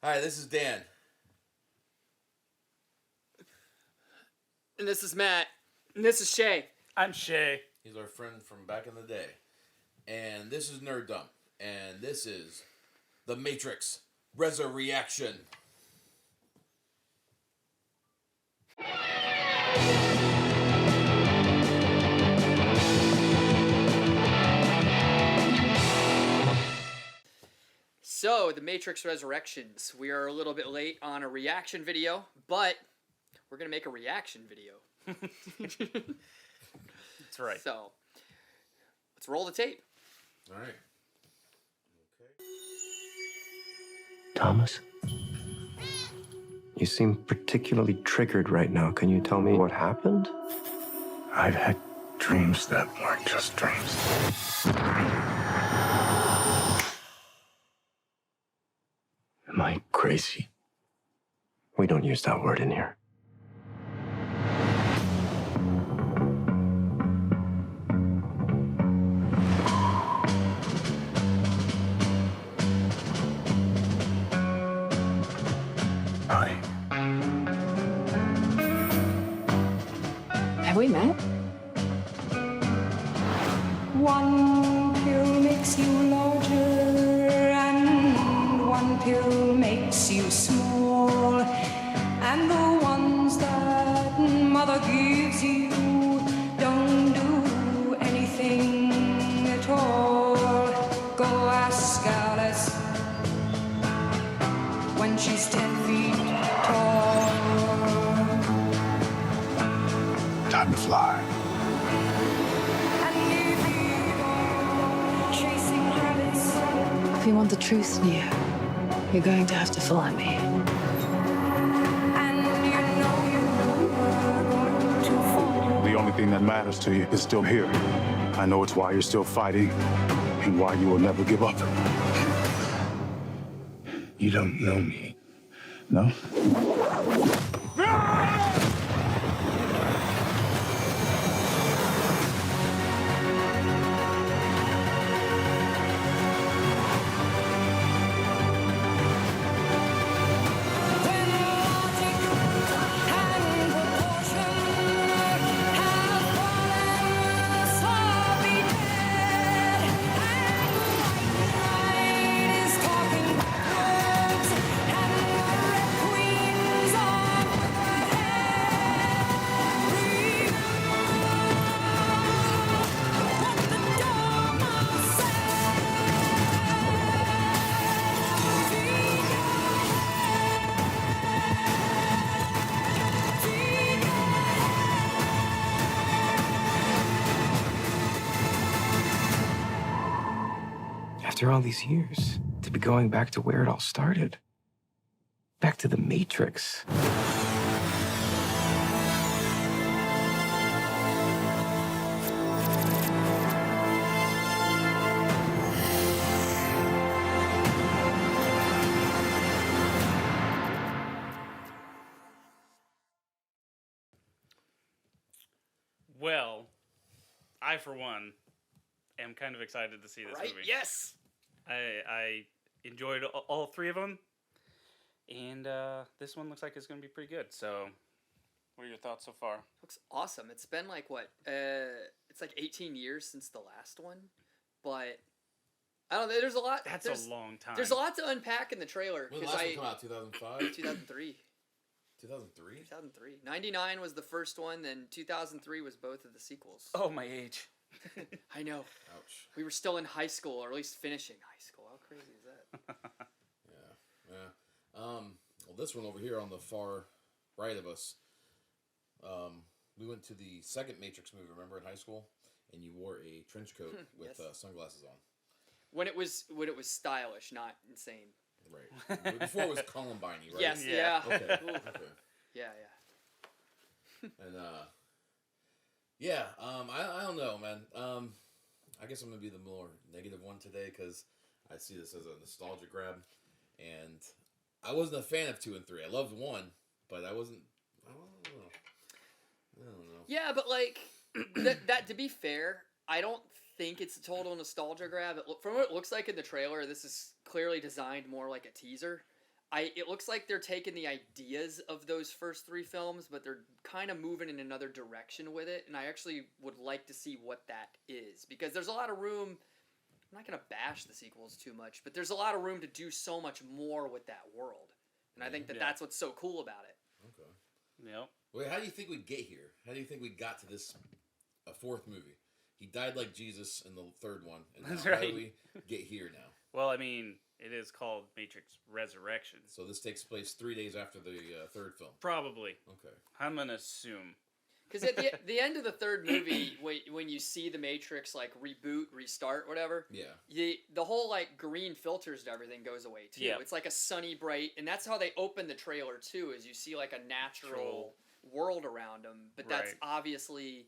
Hi, this is Dan. And this is Matt. And this is Shay. I'm Shea. He's our friend from back in the day. And this is Nerd Dump. And this is the Matrix Resur-reaction. So, the Matrix Resurrections. We are a little bit late on a reaction video, but we're going to make a reaction video. That's right. So, let's roll the tape. All right. Okay. Thomas? You seem particularly triggered right now. Can you tell me what happened? I've had dreams that weren't just dreams. Am I crazy? We don't use that word in here. Hi. Have we met? One pill makes you larger, and one pill makes you small. And the ones that mother gives you don't do anything at all. Go ask Alice when she's 10 feet tall. Time to fly. If you want the truth, Neo, you're going to have to follow me. The only thing that matters to you is still here. I know it's why you're still fighting and why you will never give up. You don't know me, no? After all these years, to be going back to where it all started. Back to the Matrix. Well, I, for one, am kind of excited to see this Right? movie. Yes! I enjoyed all three of them, and this one looks like it's going to be pretty good. So, what are your thoughts so far? Looks awesome. It's been like, what? It's like 18 years since the last one. But, I don't know, there's a lot. That's a long time. There's a lot to unpack in the trailer. When did the last one come out? 2005? 2003. 2003? 2003. 99 was the first one, then 2003 was both of the sequels. Oh, my age. I know. Ouch. We were still in high school, or at least finishing high school. How crazy is that? Yeah. Well, this one over here on the far right of us, we went to the second Matrix movie, remember, in high school? And you wore a trench coat with Yes. sunglasses on. When it was stylish, not insane. Right. Before it was Columbine-y, right? Yes, Yeah. yeah. Okay. Ooh. Okay. Yeah. And yeah, I don't know, man. I guess I'm gonna be the more negative one today because I see this as a nostalgia grab, and I wasn't a fan of 2 and 3. I loved 1, but I wasn't. I don't know. Yeah, but like that. To be fair, I don't think it's a total nostalgia grab. From what it looks like in the trailer, this is clearly designed more like a teaser. it looks like they're taking the ideas of those first 3 films, but they're kind of moving in another direction with it, and I actually would like to see what that is, because there's a lot of room. I'm not going to bash the sequels too much, but there's a lot of room to do so much more with that world, and I think that's what's so cool about it. Okay. Yep. Wait, how do you think we'd get here? How do you think we got to this, a 4th movie? He died like Jesus in the 3rd one, and That's how right. do we get here now? Well, I mean, it is called Matrix Resurrections. So this takes place 3 days after the 3rd film. Probably. Okay. I'm gonna assume. Because at the end of the 3rd movie, when you see the Matrix like reboot, restart, whatever, Yeah. the whole like green filters and everything goes away too. Yeah. It's like a sunny, bright, and that's how they open the trailer too. Is you see like a natural world around them, but that's Right. obviously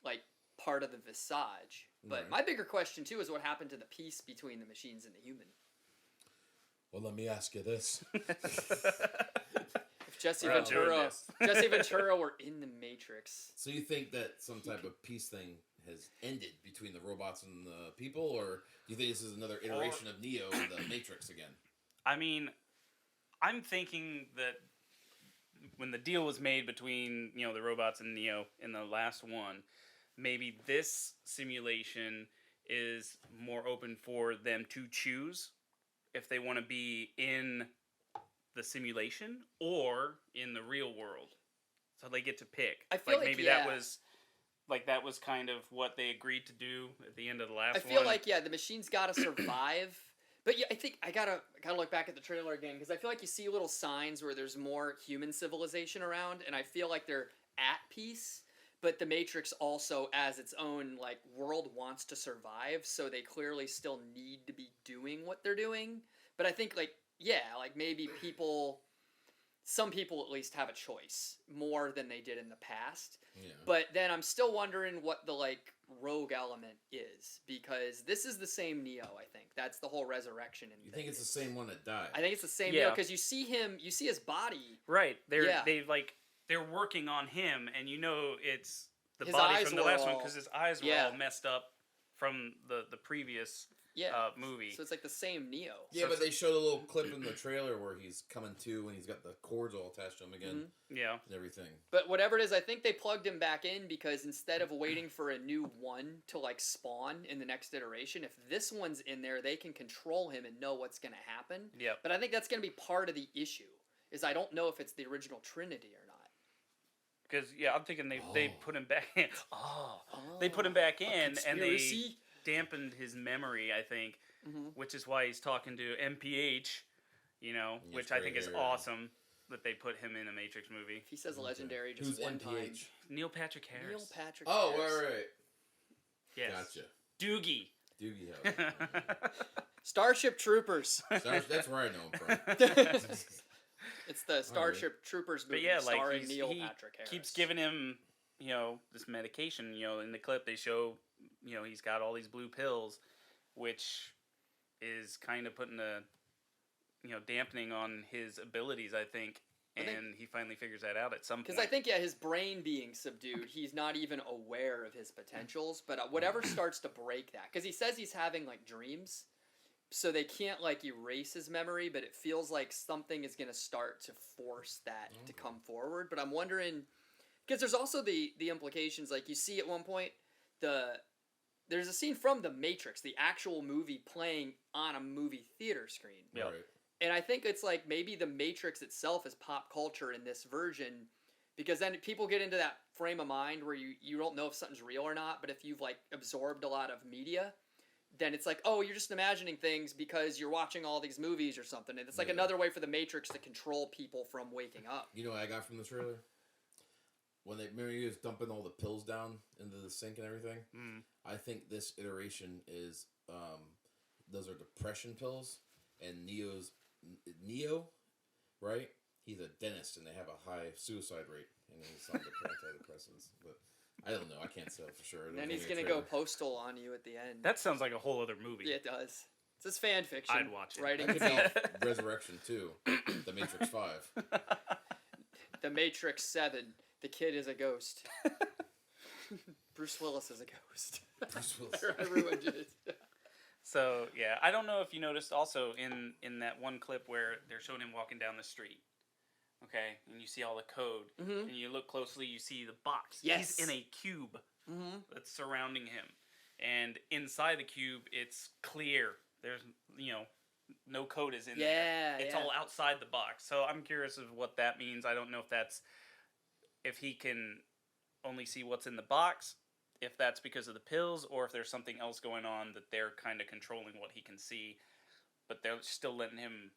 like part of the visage. But Right. my bigger question too is what happened to the peace between the machines and the human. Well, let me ask you this. If Jesse We're not doing Ventura, this. Jesse Ventura were in the Matrix. So you think that some type of peace thing has ended between the robots and the people, or do you think this is another iteration of Neo in the Matrix again? I mean, I'm thinking that when the deal was made between, you know, the robots and Neo in the last one, maybe this simulation is more open for them to choose if they want to be in the simulation or in the real world. So they get to pick. I feel like, maybe yeah. that was kind of what they agreed to do at the end of the last I one. feel like the machines gotta survive. But yeah, I think I gotta look back at the trailer again, because I feel like you see little signs where there's more human civilization around, and I feel like they're at peace. But the Matrix also, as its own like world, wants to survive, so they clearly still need to be doing what they're doing. But I think like maybe some people at least have a choice more than they did in the past. Yeah. But then I'm still wondering what the like rogue element is, because this is the same Neo. I think that's the whole resurrection. You think it's the same one that died? I think it's the same Yeah. Neo, because you see his body. Right. Yeah. They're working on him, and you know it's the His body eyes from the were last one all- because his eyes were Yeah. all messed up from the previous movie. So it's like the same Neo. Yeah, but they showed a little clip in the trailer where he's coming to and he's got the cords all attached to him again Yeah. and everything. But whatever it is, I think they plugged him back in because instead of waiting for a new one to like spawn in the next iteration, if this one's in there, they can control him and know what's going to happen. Yep. But I think that's going to be part of the issue. Is I don't know if it's the original Trinity or not. Because I'm thinking they put him back in. They put him back in and they conspiracy? dampened his memory, I think, which is why he's talking to MPH, you know, Yes, which I think right is here. awesome that they put him in a Matrix movie. If he says legendary just Who's one time. NPH? Neil Patrick Harris. Neil Patrick Oh, Harris. right. Yes. Gotcha. Doogie. Doogie House. Starship Troopers. That's where I know him from. It's the Starship Troopers But movie yeah, like starring he Patrick Harris. keeps giving him, you know, this medication. You know, in the clip they show, you know, he's got all these blue pills, which is kind of putting a, you know, dampening on his abilities, I think. And he finally figures that out at some point. Because I think, his brain being subdued, he's not even aware of his potentials. But whatever starts to break that, because he says he's having like dreams, so they can't like erase his memory. But it feels like something is going to start to force that to come forward. But I'm wondering, because there's also the implications. Like you see at one point, there's a scene from The Matrix, the actual movie playing on a movie theater screen. Yeah. Right. And I think it's like maybe the Matrix itself is pop culture in this version, because then people get into that frame of mind where you don't know if something's real or not, but if you've like absorbed a lot of media, then it's like, oh, you're just imagining things because you're watching all these movies or something. And it's like another way for the Matrix to control people from waking up. You know what I got from the trailer? When remember he was dumping all the pills down into the sink and everything? I think this iteration is, those are depression pills, and Neo, right? He's a dentist, and they have a high suicide rate, and he's on antidepressants. But I don't know. I can't say for sure. And then he's going to go postal on you at the end. that sounds like a whole other movie. Yeah, it does. It's just fan fiction. I'd watch it. Writing That could itself. be Resurrection 2, The Matrix 5. The Matrix 7. The kid is a ghost. Bruce Willis is a ghost. Bruce Willis. Everyone did. So yeah, I don't know if you noticed also in that one clip where they're showing him walking down the street. Okay, and you see all the code, and you look closely, you see the box. Yes. He's in a cube that's surrounding him, and inside the cube, it's clear. There's no code is in there. It's all outside the box. So I'm curious of what that means. I don't know if he can only see what's in the box, if that's because of the pills, or if there's something else going on that they're kind of controlling what he can see, but they're still letting him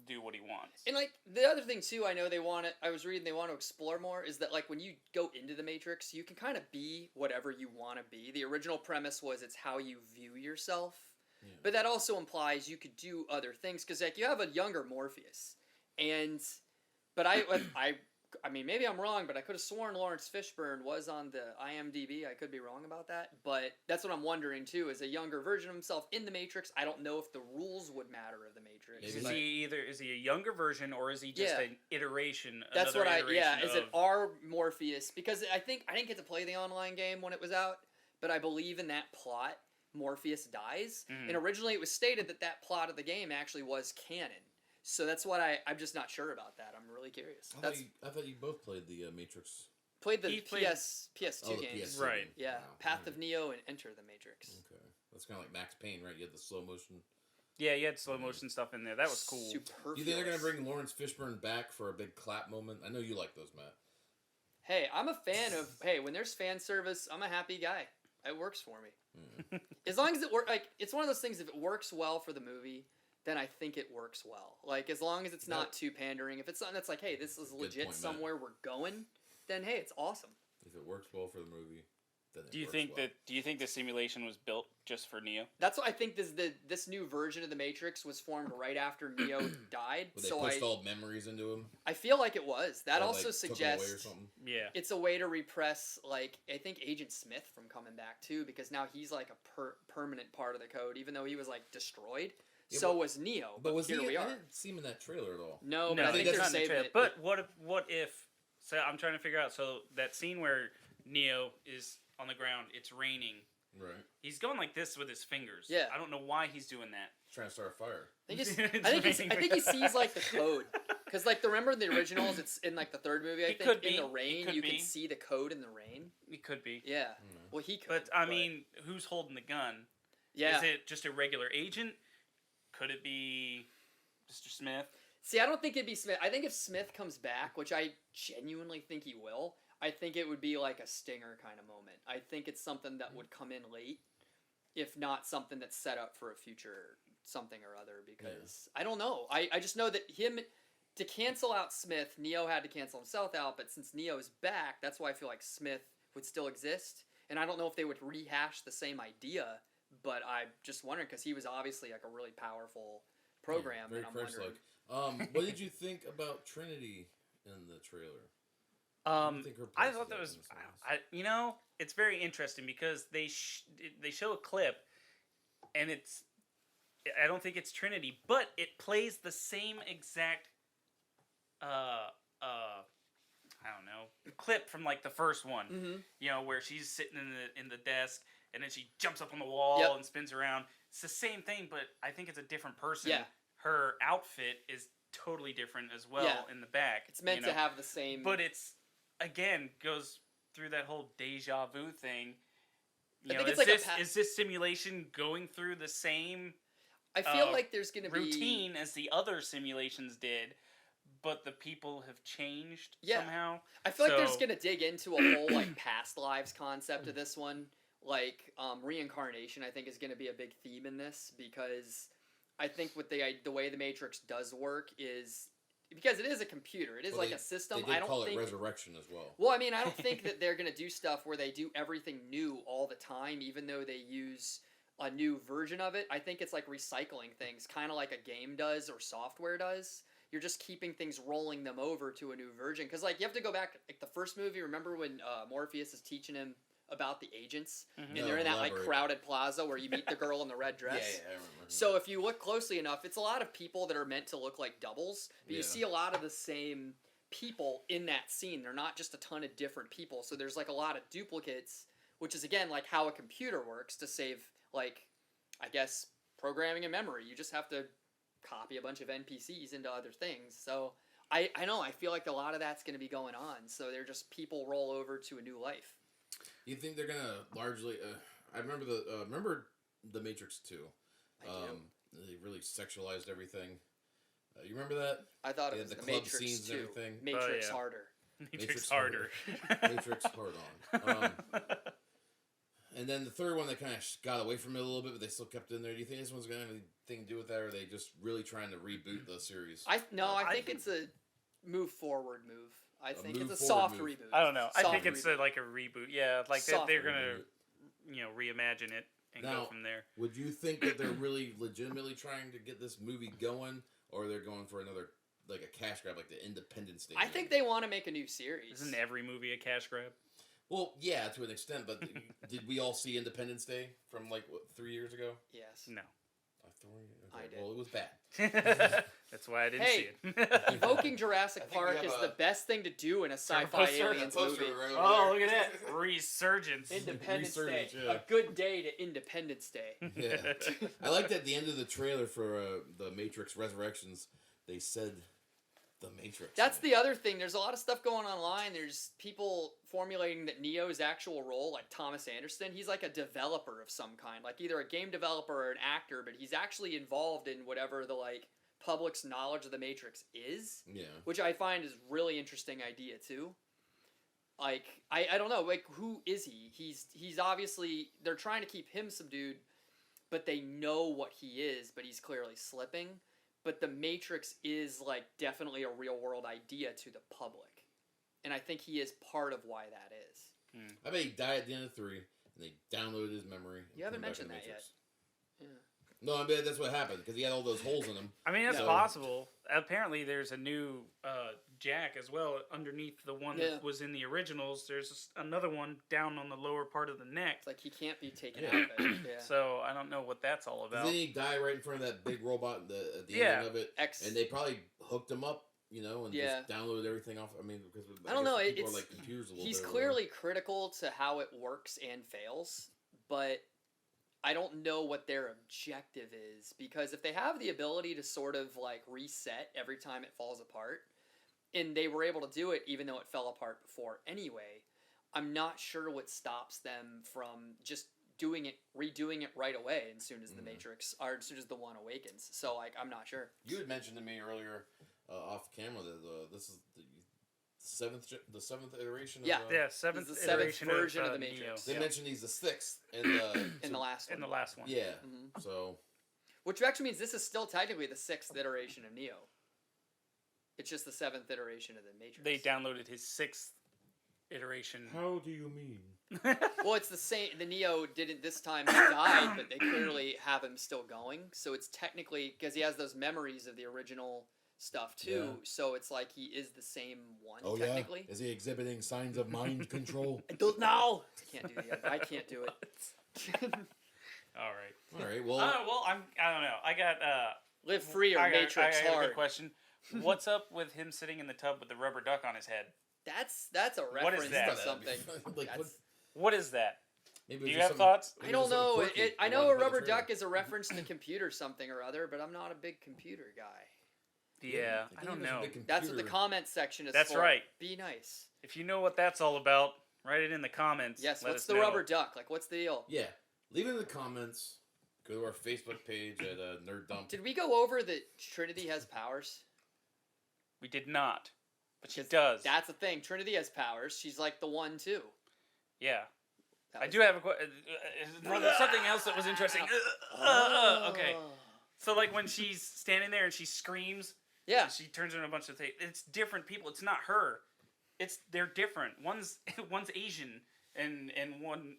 do what he wants. And like the other thing too, I was reading they want to explore more is that like when you go into the Matrix, you can kind of be whatever you want to be. The original premise was it's how you view yourself. Yeah. But that also implies you could do other things because like you have a younger Morpheus, but I mean maybe I'm wrong, but I could have sworn Lawrence Fishburne was on the IMDb. I could be wrong about that, but that's what I'm wondering too. Is a younger version of himself in the Matrix? I don't know if the rules would matter of the Matrix. Is he a younger version or is he just an iteration? That's what Is it our Morpheus? Because I didn't get to play the online game when it was out, but I believe in that plot. Morpheus dies, and originally it was stated that plot of the game actually was canon. So that's what I'm just not sure about that. I'm really curious. I thought you both played the Matrix. Played the PS2 games. PS2 right. game. Yeah, Wow. Path of Neo and Enter the Matrix. Okay. That's kind of like Max Payne, right? You had the slow motion. Yeah, you had slow motion stuff in there. That was cool. Superfluous. You think they're going to bring Lawrence Fishburne back for a big clap moment? I know you like those, Matt. Hey, I'm a fan of, when there's fan service, I'm a happy guy. It works for me. As long as it works, like, it's one of those things, if it works well for the movie, then I think it works well. Like, as long as it's not too pandering. If it's something that's like, hey, this is legit point, somewhere we're going, then hey, it's awesome. If it works well for the movie, then do you think the simulation was built just for Neo? That's what I think. This new version of the Matrix was formed right after Neo died. They pushed all memories into him. I feel like it was. That or also like suggests it's a way to repress, like, I think Agent Smith from coming back too, because now he's like a permanent part of the code, even though he was like destroyed. Yeah, so was Neo. But was here we are. I didn't see him in that trailer at all. No, but I think they're saving it. But what if? So I'm trying to figure out. So that scene where Neo is on the ground, it's raining. Right. He's going like this with his fingers. Yeah. I don't know why he's doing that. Trying to start a fire. I think he sees like the code. Because like remember in the originals, it's in like the third movie. I think in the rain you can see the code in the rain. It could be. Yeah. Well, he could. But I mean, who's holding the gun? Yeah. Is it just a regular agent? Could it be Mr. Smith? See, I don't think it'd be Smith. I think if Smith comes back, which I genuinely think he will, I think it would be like a stinger kind of moment. I think it's something that would come in late, if not something that's set up for a future something or other, because I don't know. I just know that to cancel out Smith, Neo had to cancel himself out, but since Neo's back, that's why I feel like Smith would still exist. And I don't know if they would rehash the same idea, but I'm just wondering, because he was obviously like a really powerful program. Very and I'm Christ-like. What did you think about Trinity in the trailer? I thought that was, it's very interesting because they show a clip, and I don't think it's Trinity, but it plays the same exact, I don't know, clip from like the first one. Mm-hmm. Where she's sitting in the desk, and then she jumps up on the wall and spins around. It's the same thing, but I think it's a different person. Yeah. Her outfit is totally different as well in the back. It's meant to have the same... But it's, again, goes through that whole deja vu thing. I think it's is this simulation going through the same I feel like there's going to be... routine as the other simulations did, but the people have changed somehow? I feel like there's going to dig into a whole like past lives concept of this one. Like reincarnation, I think, is going to be a big theme in this, because I think with the way the Matrix does work is because it is a computer, it is a system. They did call it resurrection as well. Well, I mean, I don't think that they're going to do stuff where they do everything new all the time, even though they use a new version of it. I think it's like recycling things, kind of like a game does or software does. You're just keeping things, rolling them over to a new version. Because like you have to go back, like the first movie. Remember when Morpheus is teaching him about the agents, and they're in that like crowded plaza where you meet the girl in the red dress. Yeah, I remember. So if you look closely enough, it's a lot of people that are meant to look like doubles, but you see a lot of the same people in that scene. They're not just a ton of different people. So there's like a lot of duplicates, which is again like how a computer works to save, like, I guess, programming and memory. You just have to copy a bunch of NPCs into other things. So I know, I feel like a lot of that's going to be going on. So they're just people roll over to a new life. You think they're gonna largely? I remember the Matrix 2. They really sexualized everything. You remember that? I thought They it had was the the club Matrix scenes 2. and everything. Matrix yeah. harder. Matrix harder. Matrix hard on. And then the third one, they kind of got away from it a little bit, but they still kept it in there. Do you think this one's gonna have anything to do with that, or are they just really trying to reboot the series? I think it's a move forward move. I think it's a move soft forward move. reboot. I don't know. I Soft think it's reboot. like a reboot. Yeah, like Soft they're gonna, reboot. reimagine it and Now, go from there. Would you think that they're really legitimately trying to get this movie going, or they're going for another, like a cash grab, like the Independence Day? I think they want to make a new series. Isn't every movie a cash grab? Well, yeah, to an extent, but did we all see Independence Day from, 3 years ago? Yes. No. I did. Well, it was bad. That's why I didn't Hey, see it. Evoking Jurassic I think we Park have is a- the best thing to do in a sci-fi poster? aliens movie. Oh, look at that resurgence. Independence Day. Resurgence, yeah. A good day to Independence Day. Yeah. I liked at the end of the trailer for the Matrix Resurrections, they said the Matrix. That's the other thing. There's a lot of stuff going online. There's people formulating that Neo's actual role, like Thomas Anderson, he's like a developer of some kind, like either a game developer or an actor, but he's actually involved in whatever the public's knowledge of the Matrix is. Yeah. Which I find is really interesting idea too. Like I don't know, who is he? He's obviously, they're trying to keep him subdued, but they know what he is, but he's clearly slipping. But the Matrix is definitely a real world idea to the public. And I think he is part of why that is. I bet he died at the end of 3, and they downloaded his memory. and You haven't put him back in mentioned the that Matrix. yet. Yeah. No, I bet that's what happened, because he had all those holes in him. I mean, that's So- possible. Apparently, there's a new jack as well underneath the one Yeah. that was in the originals. There's another one down on the lower part of the neck. It's like he can't be taken Yeah. out of it. Yeah. So I don't know what that's all about. Then he died right in front of that big robot at the Yeah. end of it. And they probably hooked him up, and Yeah. just downloaded everything off. I mean, because I don't know. People It's are like computers a little he's bit or clearly critical to how it works and fails, but I don't know what their objective is, because if they have the ability to sort of reset every time it falls apart, and they were able to do it even though it fell apart before anyway, I'm not sure what stops them from just redoing it right away as soon as the Matrix, or as soon as the One awakens. So I'm not sure. You had mentioned to me earlier, off camera, that this is the seventh iteration. Yeah. Yeah, seventh This is the seventh iteration version of the Neo. Matrix. They mentioned he's the 6th, and In the last one. In the last one. yeah. Mhm. So Which actually means this is still technically the 6th iteration of Neo. It's just the 7th iteration of the Matrix. They downloaded his 6th iteration. how do you mean? Well, it's the same. The Neo didn't this time. He died, but they clearly have him still going. So it's technically, because he has those memories of the original stuff too. Yeah. So it's like he is the same one Oh technically. yeah. Is he exhibiting signs of mind control? I don't know. I can't do it. All right. All right. Well, I don't know. I got Live free or I got Matrix a hard. good question. What's up with him sitting in the tub with the rubber duck on his head? That's a What is reference that? to something. Like, That's- what is that? maybe Do it's you just have thoughts? maybe I don't it's something know. quirky I they know wanted a to put in the rubber trailer. duck is a reference to computer something or other, but I'm not a big computer guy. Yeah, I think don't he was a know. big That's what the computer- comment section is That's for. right. Be nice. If you know what that's all about, write it in the comments. Yes, Let what's us the know. rubber duck? What's the deal? Yeah. Leave it in the comments. Go to our Facebook page at Nerd Dump. Did we go over that Trinity has powers? We did not, but she 'Cause does. That's the thing. Trinity has powers. She's like the one too. Yeah. That I was- do have a question. Something else that was interesting. Okay. So, when she's standing there and she screams, Yeah. she turns into a bunch of things. It's different people. It's not her. They're different. One's Asian and one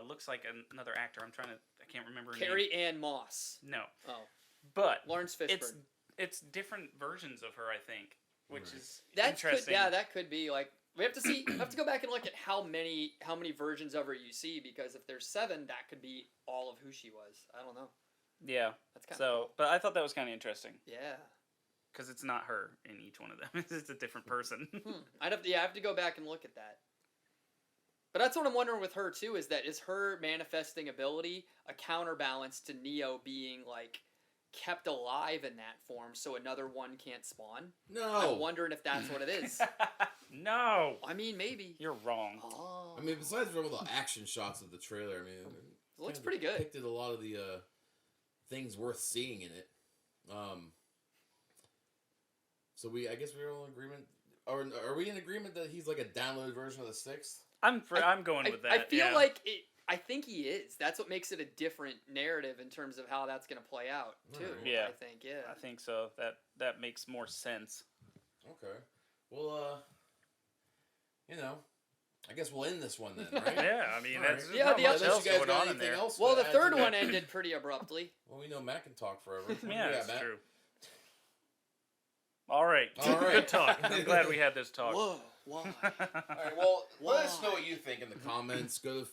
looks like another actor. I can't remember her Carrie name. Ann Moss. No. Oh, But Lawrence Fishburne. it's different versions of her, I think, which is That could, interesting. yeah, that could be we have to see. We have to go back and look at how many versions of her you see, because if there's 7, that could be all of who she was. I don't know. Yeah. That's kind of So, cool. but I thought that was kind of interesting Yeah. because it's not her in each one of them. It's a different person. I have to go back and look at that. But that's what I'm wondering with her too. Is her manifesting ability a counterbalance to Neo being like kept alive in that form, so another one can't spawn? No. I'm wondering if that's what it is. No. I mean, maybe. You're wrong. Oh. I mean, besides from all the action shots of the trailer, I mean, It looks pretty good. Depicted a lot of the things worth seeing in it. So I guess we're all in agreement. Are we in agreement that he's like a downloaded version of the 6th? I'm going with that. I feel yeah. like it. I think he is. That's what makes it a different narrative in terms of how that's going to play out too. Yeah. I think. Yeah. I think so. That makes more sense. Okay. Well, I guess we'll end this one then, right? Yeah, I mean, All that's right. Yeah, not the much other- else You guys going got on in anything there. else Well, to the add third to one that? ended pretty abruptly. Well, we know Matt can talk forever. What do you Yeah, got, that's Matt? true. All right. All right. Good talk. I'm glad we had this talk. Whoa! Why? All right, well, let us know Why? what you think in the comments. Go to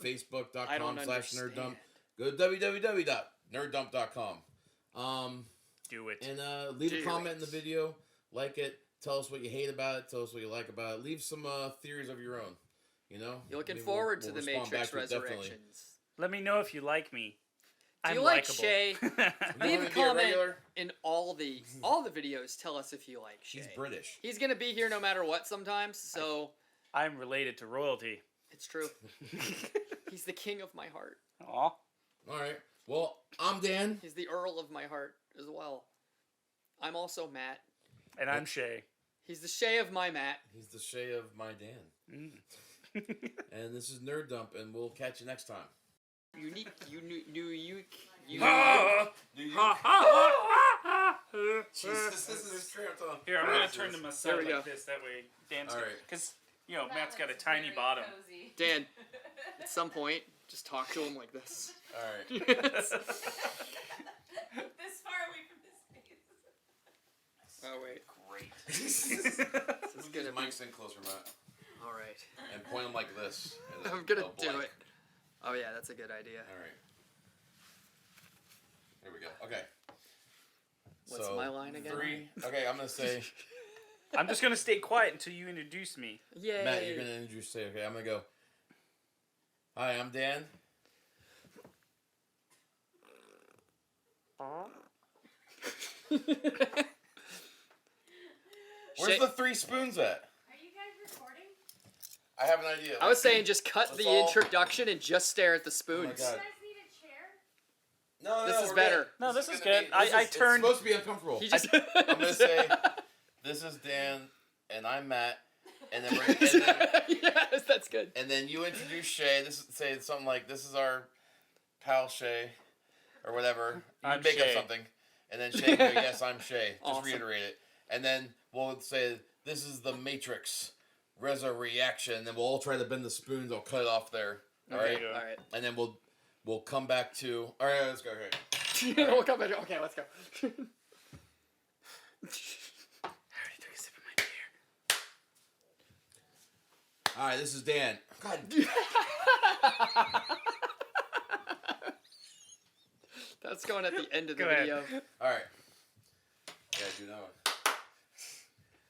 I don't facebook.com/nerddump. understand. Go to www.nerddump.com. Do it. And leave a Do comment in it. the video. Like it. Tell us what you hate about it. Tell us what you like about it. Leave some theories of your own. You're looking Maybe forward we'll to the respond Matrix back to it, definitely. Resurrections. Let me know if you like me. Do I'm you like likable. Shea? You Leave a wanna be a comment regular? in all the videos. Tell us if you like Shea. He's British. He's gonna be here no matter what sometimes, so I'm related to royalty. it's true. He's the king of my heart. Aw. All right. Well, I'm Dan. He's the Earl of my heart as well. I'm also Matt. And I'm Shay. He's the Shea of my Matt. He's the Shea of my Dan. And this is Nerd Dump, and we'll catch you next time. Unique. Jesus, this is true. Here, I'm gonna turn to my There side we like go. this. That way, Dan's All good. right. Because Matt's got a tiny bottom. Dan, at some point, just talk to him like this. All right. This far away from his face. Oh wait. Great. This is Move gonna these be. mics in closer, Matt, All right. and point them like this. and I'm gonna they'll do blank. it. Oh yeah, that's a good idea. All right. Here we go. Okay. What's So, my line again? 3. Okay, I'm gonna say. I'm just gonna stay quiet until you introduce me. Yay. Matt, you're gonna introduce. Say, okay, I'm gonna go. Hi, I'm Dan. Where's Shay- the 3 spoons at? Are you guys recording? I have an idea. I was saying just cut Let's the all- introduction and just stare at the Oh spoons. my You God. guys need a chair? No, This is we're better. good. No, this is gonna good. be- I it's turned- supposed to be uncomfortable. He just. I'm gonna say, this is Dan, and I'm Matt, and then we're, Yes, that's good. and then you introduce Shay. Say something like, "This is our pal Shay," or whatever. You I'm make up Shay. something, and then Shay can go, "Yes, I'm Shay." Just Awesome. reiterate it, and then we'll say, "This is the Matrix Resur-reaction," and then we'll all try to bend the spoons. I'll cut it off there. All Okay, right, all right. and then we'll come back to. All right, let's go. Okay. We'll come back. Okay, let's go. I already took a sip of my beer. All right, this is Dan. God. That's going at the end of the Go ahead. video. All right. Yeah, do that one.